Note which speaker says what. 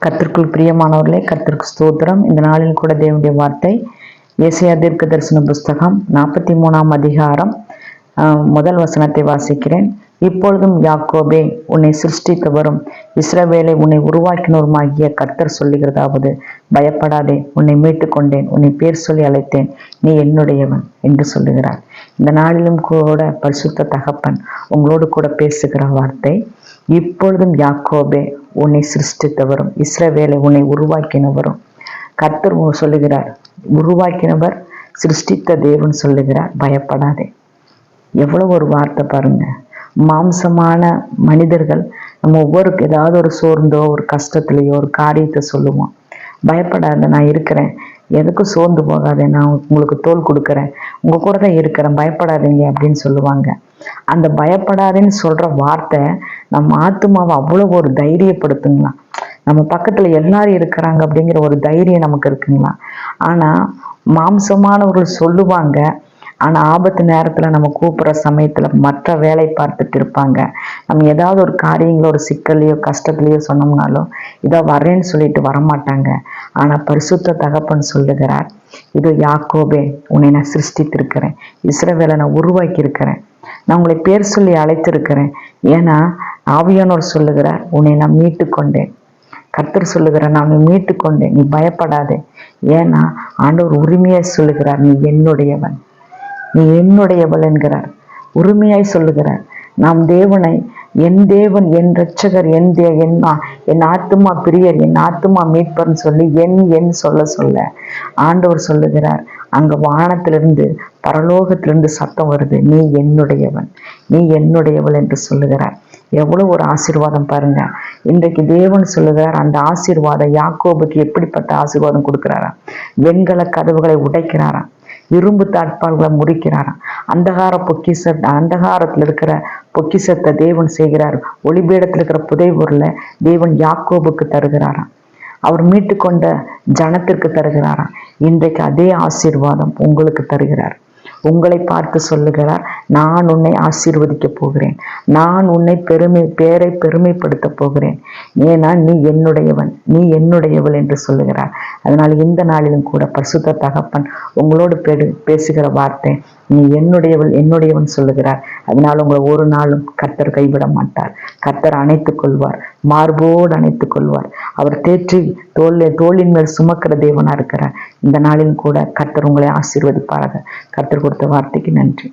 Speaker 1: கர்த்தருக்குள் பிரியமானவர்களே, கர்த்தருக்கு ஸ்தோத்திரம். இந்த நாளில் கூட தேவனுடைய வார்த்தை ஏசாயா தீர்க்கதரிசன புஸ்தகம் 43ஆம் அதிகாரம் முதல் வசனத்தை வாசிக்கிறேன். இப்பொழுதும் யாக்கோபே, உன்னை சிருஷ்டித்தவரும் இஸ்ரவேலை உன்னை உருவாக்கினோருமாகிய கர்த்தர் சொல்லுகிறதாவது, பயப்படாதே, உன்னை மீட்டு கொண்டேன், உன்னை பேர் சொல்லி அழைத்தேன், நீ என்னுடையவன் என்று சொல்லுகிறார். இந்த நாளிலும் கூட பரிசுத்த தகப்பன் உங்களோடு கூட பேசுகிற வார்த்தை, இப்பொழுதும் யாக்கோபே, உன்னை சிருஷ்டித்தவரும் இஸ்ரவேலை உன்னை உருவாக்கினவரும். கர்த்தர் சொல்லுகிறார், உருவாக்கினவர், சிருஷ்டித்த தேவன் சொல்லுகிறார், பயப்படாதே. எவ்வளவு ஒரு வார்த்தை பாருங்க. மாம்சமான மனிதர்கள் நம்ம ஒவ்வொருக்கு ஏதாவது ஒரு சோர்ந்தோ ஒரு கஷ்டத்துலையோ ஒரு காரியத்தை சொல்லுவோம். பயப்படாத, நான் இருக்கிறேன், எதுக்கும் சோர்ந்து போகாதே, நான் உங்களுக்கு தோள் கொடுக்குறேன், உங்க கூட தான் இருக்கிறேன், பயப்படாதீங்க அப்படின்னு சொல்லுவாங்க. அந்த பயப்படாதேன்னு சொல்ற வார்த்தை நம்ம ஆத்துமாவை அவ்வளோ ஒரு தைரியப்படுத்துங்களா. நம்ம பக்கத்துல எல்லாரும் இருக்கிறாங்க அப்படிங்கிற ஒரு தைரியம் நமக்கு இருக்குங்களா. ஆனா மாம்சமானவர்கள் சொல்லுவாங்க, ஆனா ஆபத்து நேரத்துல நம்ம கூப்பிடுற சமயத்துல மற்ற வேலை பார்த்துட்டு இருப்பாங்க. நம்ம ஏதாவது ஒரு காரியங்களோ ஒரு சிக்கல்லையோ கஷ்டத்துலையோ சொன்னோம்னாலும் இதோ வரேன்னு சொல்லிட்டு வரமாட்டாங்க. ஆனா பரிசுத்த தகப்பன் சொல்லுகிறார், இதோ யாக்கோபே, உன்னை நான் சிருஷ்டித்திருக்கிறேன், இஸ்ரவேலை நான் உருவாக்கி இருக்கிறேன், நான் உங்களை பேர் சொல்லி அழைத்திருக்கிறேன். ஏன்னா ஆவியானோர் சொல்லுகிறார், உன்னை நான் மீட்டு கொண்டேன். கர்த்தர் சொல்லுகிறார், நான் உன்னை மீட்டு கொண்டேன், நீ பயப்படாதே. ஏன்னா ஆண்டவர் உரிமையாய் சொல்லுகிறார், நீ என்னுடையவன், நீ என்னுடையவள் என்கிறார். உரிமையாய் சொல்லுகிறார். நாம் தேவனை, என் தேவன், என் இரட்சகர், என் ஆத்துமா பிரியர், என் ஆத்துமா மீட்பர்னு சொல்லி என் சொல்ல ஆண்டவர் சொல்லுகிறார். அங்க வானத்திலிருந்து பரலோகத்திலிருந்து சத்தம் வருது, நீ என்னுடையவன், நீ என்னுடையவள் என்று சொல்லுகிறார். எவ்வளவு ஒரு ஆசீர்வாதம் பாருங்க. இன்றைக்கு தேவன் சொல்லுகிறார், அந்த ஆசீர்வாதம் யாக்கோபுக்கு எப்படிப்பட்ட ஆசீர்வாதம் கொடுக்கிறாரா. வெண்கல கதவுகளை உடைக்கிறாராம், இரும்பு தாட்பால்களை முறிக்கிறாராம். அந்தகாரத்தில் இருக்கிற பொக்கிஷத்தை தேவன் செய்கிறார். ஒளிபீடத்தில் இருக்கிற புதைபொருளை தேவன் யாக்கோபுக்கு தருகிறாராம். அவர் மீட்டு கொண்ட ஜனத்திற்கு தருகிறாராம். இன்றைக்கு அதே ஆசீர்வாதம் உங்களுக்கு தருகிறார். உங்களை பார்த்து சொல்லுகிறார், நான் உன்னை ஆசீர்வதிக்க போகிறேன், நான் உன்னை பேரை பெருமைப்படுத்த போகிறேன், ஏன்னா நீ என்னுடையவன், நீ என்னுடையவள் என்று சொல்லுகிறார். அதனால் இந்த நாளிலும் கூட பரிசுத்த தகப்பன் உங்களோடு பேசுகிற வார்த்தை, நீ என்னுடையவள், என்னுடையவன் சொல்லுகிறார். அதனால் உங்களை ஒரு நாளும் கர்த்தர் கைவிட மாட்டார். கர்த்தர் அணைத்துக் கொள்வார், மார்போடு அணைத்துக் கொள்வார். அவர் தேற்றி தோளின் மேல் சுமக்கிற தேவனா இருக்கிறார். இந்த நாளிலும் கூட கர்த்தர் உங்களை ஆசீர்வதிப்பாராக. கர்த்தர் கொடுத்த வார்த்தைக்கு நன்றி.